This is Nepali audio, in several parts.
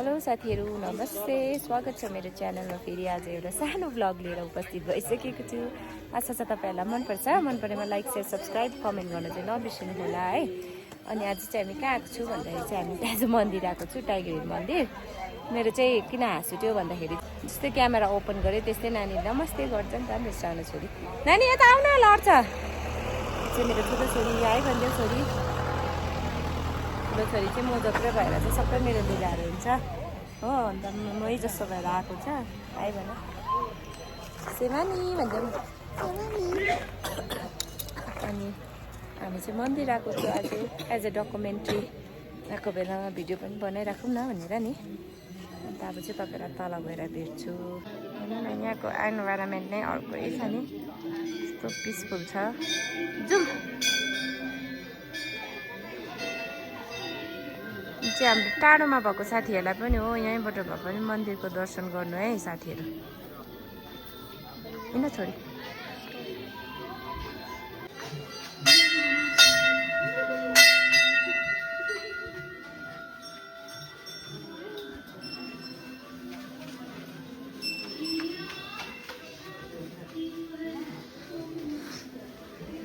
हेलो साथीहरू, नमस्ते। स्वागत छ मेरो च्यानलमा। फेरि आज एउटा सानो भ्लग लिएर उपस्थित भइसकेको छु। आशा छ तपाईँहरूलाई मनपर्छ। मन परेमा लाइक, सेयर, सब्सक्राइब, कमेन्ट गर्न चाहिँ नबिर्सिनु होला है। अनि आज चाहिँ हामी कहाँ आएको छु भन्दाखेरि चाहिँ हामी आज मन्दिर आएको छु, टाइगर हिल मन्दिर। मेरो चाहिँ किन हाँस उठ्यो भन्दाखेरि जस्तै क्यामेरा ओपन गरेँ त्यस्तै नानी नमस्ते गर्छ नि त मेरो सानो छोरी। नानी यता आउन लड्छ चाहिँ मेरो ठुलो छोरी है भनिदेऊ छोरी। ठुलो छोरी चाहिँ म जत्रै भएर चाहिँ सबै मेरो लुगाहरू हुन्छ हो। अन्त मै जस्तो भएर आएको छ है भन सेवानी भनिदेऊ। अनि हामी चाहिँ मन्दिर आएको छु आज एज अ डकुमेन्ट्री। आएको बेलामा भिडियो पनि बनाइराखौँ न भनेर नि। अन्त अब चाहिँ तपाईँलाई तल गएर भेट्छु। होइन यहाँको इन्भाइरोमेन्ट नै अर्कै छ नि, यस्तो पिसफुल छ। जाउँ चाहिँ हाम्रो टाढोमा भएको साथीहरूलाई पनि हो, यहीँबाट भए पनि मन्दिरको दर्शन गर्नु है साथीहरू। किन छोरी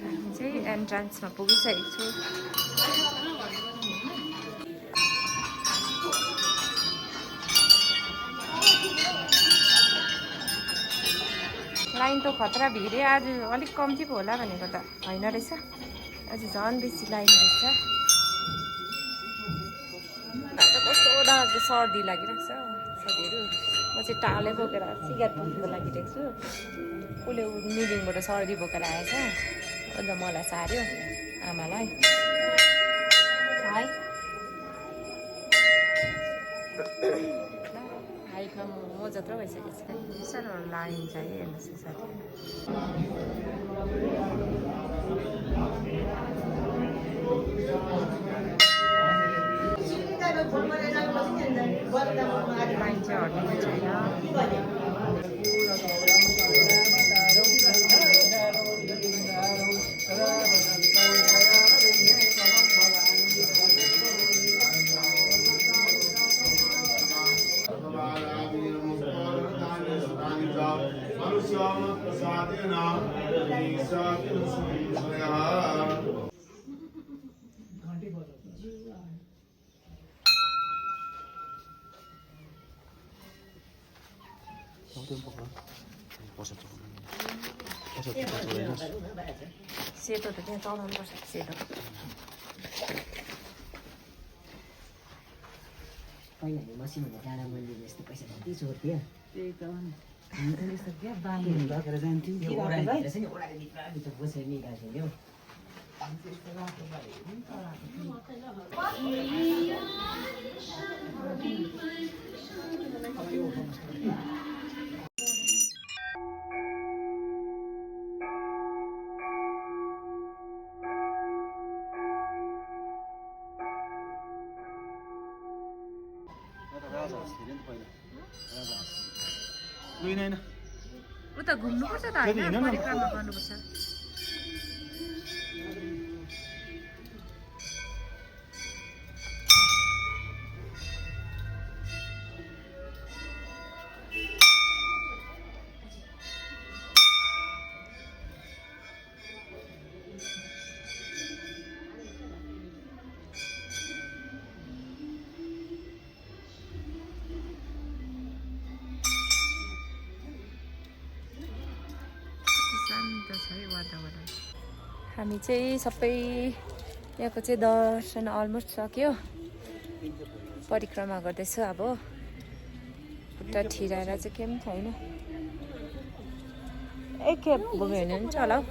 हामी चाहिँ एन्ट्रान्समा पुगिसकेको छु। लाइन त खतरा भिडे। आज अलिक कम्ती पो होला भनेको त होइन रहेछ, आज झन् बेसी लाइन रहेछ। कस्तो डरको सर्दी लागिरहेको छ साथीहरू। म चाहिँ टाले बोकेर सिगारेट बोक्नुको लागिरहेको छु। उसले मिटिङबाट सर्दी बोकेर आएछ, अन्त मलाई सार्यो आमालाई है। हाइटमा म जत्रो भइसकेको छ। सानो लाइन छ है हेर्नुहोस् न साथी। लाइन चाहिँ हट्ने छैन। सेतो त त्यहाँ चलाउनुपर्छ सेतो। पहिला हामी मसिनहरू डाँडा मन्दिर यस्तो पैसा कति छोड्थ्यो। त्यही त यस्तो क्या बाली लगेर जान्थ्यौँ। त्यो ओडाभित्र चाहिँ ओडाभित्र बसेर निकाल्थ्यो नि हौ। उता घुम्नुपर्छ त होइन, परिक्रमा गर्नुपर्छ। हामी चाहिँ सबै यहाँको चाहिँ दर्शन अलमोस्ट सक्यो। परिक्रमा गर्दैछु अब। खुट्टा ठिराएर चाहिँ केही पनि छैन। एकखेप घुम्यो भने हुन्छ होला हौ।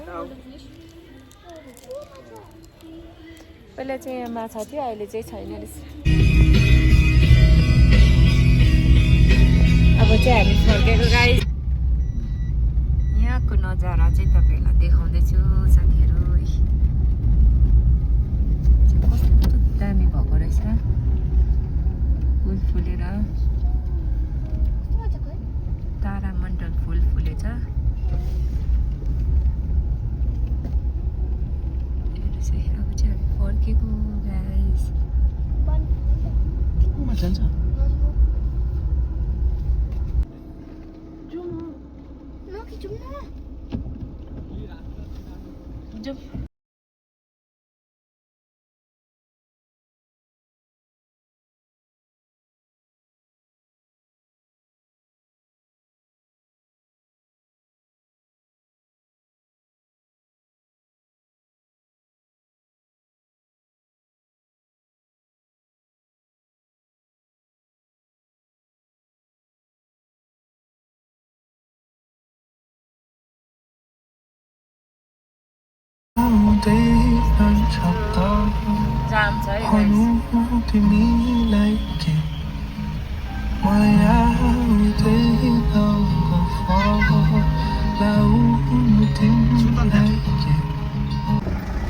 पहिला चाहिँ यहाँ माछा थियो, अहिले चाहिँ छैन रहेछ। अब चाहिँ हामी फर्केको गाई। यहाँको नजारा चाहिँ तपाईँहरूलाई देखाउँदैछु साथीहरू। कस्तो दामी भएको रहेछ, फुल फुलेर। तारामण्डल फुल फुलेछ। अब चाहिँ हामी फर्केको गाइस। जाम छ है guys।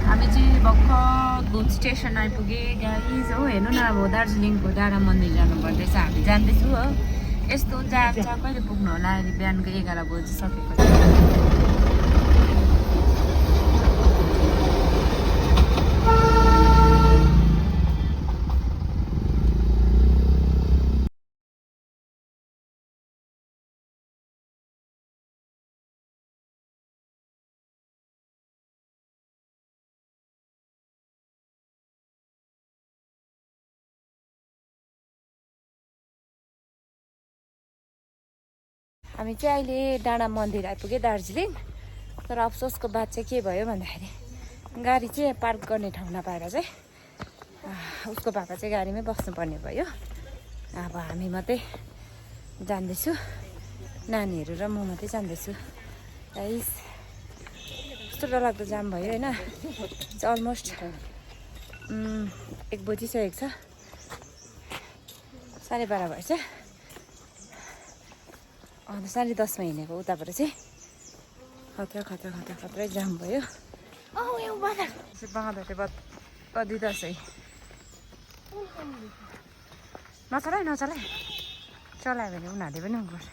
हामी चाहिँ भर्खर घुम स्टेसन आइपुगे गाइज हो। हेर्नु न अब दार्जिलिङको डाँडा मन्दिर जानु पर्दैछ, हामी जाँदैछु हो। यस्तो जाम छ, कहिले पुग्नु होला? अहिले बिहानको 11 बजिसकेको छ। हामी चाहिँ अहिले डाँडा मन्दिर आइपुग्यो दार्जिलिङ। तर अफसोसको बात चाहिँ के भयो भन्दाखेरि गाडी चाहिँ पार्क गर्ने ठाउँ नपाएर चाहिँ उसको पापा चाहिँ गाडीमै बस्नुपर्ने भयो। अब हामी मात्रै जाँदैछु, नानीहरू र म मात्रै जाँदैछु। गाइस कस्तो डरलाग्दो जाम भयो होइन। अलमोस्ट 1 बजिसकेको छ, 12:30 भएछ। अन्त 10:30मा हिँडेको उताबाट चाहिँ खतरै जाम भयो। बदिँदैछ नचलाइ चलायो भने उनीहरूले पनि गर्छ।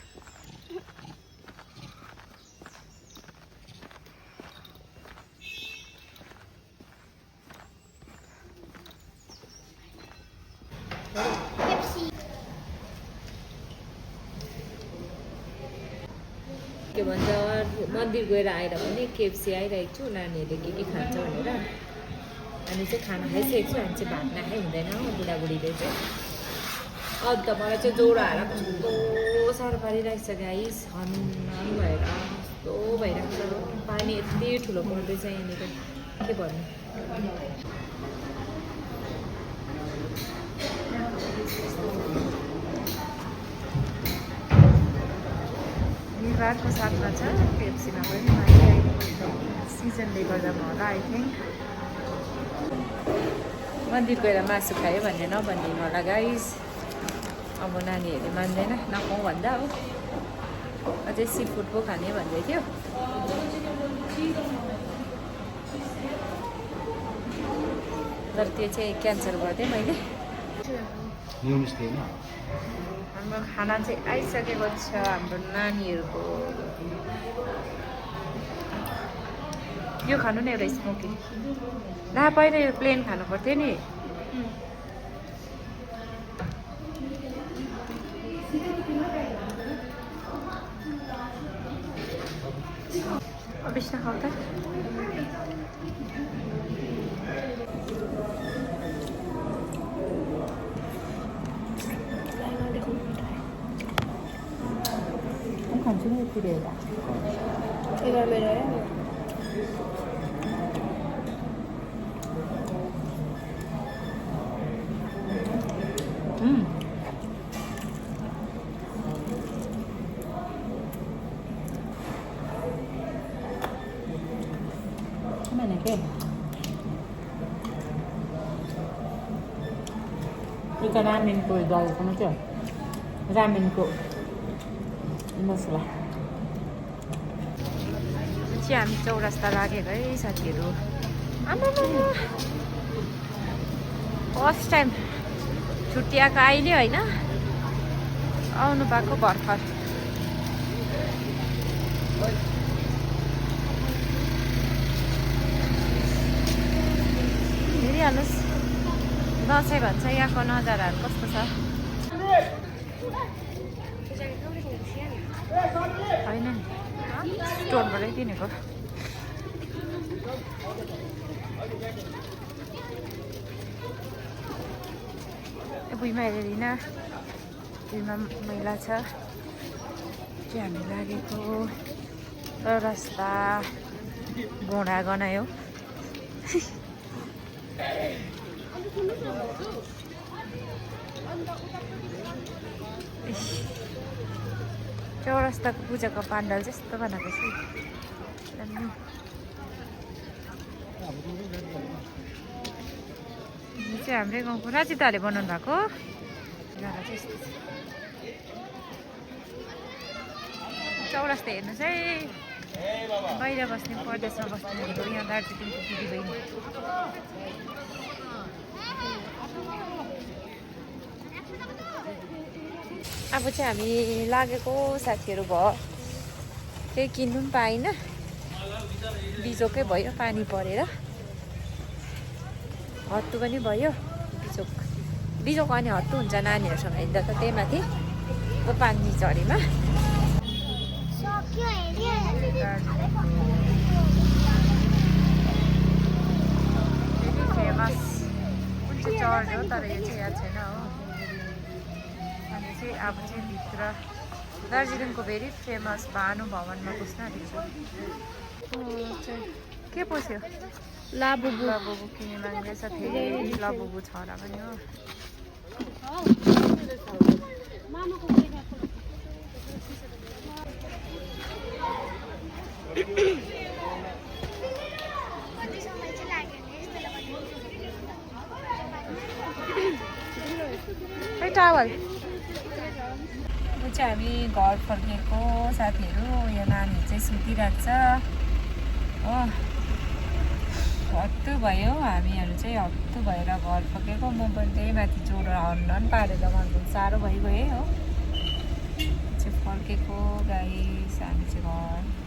के भन्छ मन्दिर गएर आएर पनि KFC आइरहेको छु, नानीहरूले के खान्छ भनेर। हामी चाहिँ खाना खाइसकेको छु, हामी चाहिँ भात नखाइ हुँदैन बुढाबुढीले चाहिँ। अन्त मलाई चाहिँ ज्वरो आएर कस्तो साह्रो पारिरहेको छ गाइस, हन भएर कस्तो भइरहेको छ। पानी यति ठुलो पर्दैछ यहाँनिर, के भन्नु। बिहिबारको साथमा छ KFCमा पनि सिजनले गर्दामा होला आई थिङ्क। मन्दिर गएर मासु खायो भने नभनिदिनु होला गाइस। अब नानीहरूले मान्दैन, नखाउँ भन्दा हो। अझै सी फुड पो खाने भन्दै थियो। तर त्यो चाहिँ क्यान्सल गरिदिएँ मैले। हाम्रो खाना चाहिँ आइसकेको छ हाम्रो नानीहरूको। यो खानु न एउटा स्मोकी। ला पहिला यो प्लेन खानु पर्थ्यो नि। बिस्ना खाऊ त। खान्छु नि यति बेला। Mana ke? Itu ramen ko daw ko na siya. Ramen ko. मसला चाहिँ हामी चौरास्ता लागेको है साथीहरू। फर्स्ट टाइम छुट्टी आएको अहिले होइन, आउनु पाएको भर्खर। हेरिहाल्नुहोस् दसैँ भन्छ यहाँको नजाराहरू कस्तो छ। होइन नि स्टोरबाटै किनेको। भुइँमा हेरिन भुइँमा मैला छ। चाहिँ हामी लागेको चौरास्ता घोडा गनायो। चौरास्ताको पूजाको पाण्डाल जस्तो बनाएको छ। यो चाहिँ हाम्रै गाउँको राजिताले बनाउनु भएको जग्गा चाहिँ यस्तो छ। चौरस्ता हेर्नुहोस् है, बाहिर बस्ने परदेशमा बस्नेहरूको यहाँ दार्जिलिङको दिदीबहिनी। अब चाहिँ हामी लागेको साथीहरू भयो, केही किन्नु पनि पाइनँ, बिजोकै भयो पानी परेर, हत्तु पनि भयो बिजोक अनि हत्तु हुन्छ नानीहरूसँग हिँड्दा त त्यही माथि पानी झरीमा। फेमस कुन चाहिँ चर्च हो तर यो चाहिँ याद छैन हो। अनि चाहिँ अब चाहिँ भित्र दार्जिलिङको भेरी फेमस भानु भवनमा पस्न आँटेको छु। के पस्यो? लाबुबु किने माग्दैछ, फेरि लाबुबु छोरा पनि हो। टावल चाहिँ हामी घर फर्केको साथीहरू, यो नानी चाहिँ सुतिरहेको छ हो। हत्तु भयो, हामीहरू चाहिँ हत्तु भएर घर फर्केको। म पनि त्यही माथि ज्वरो हन पारेर गर्नु साह्रो भइगयो हो। चाहिँ फर्केको गाइस हामी चाहिँ घर।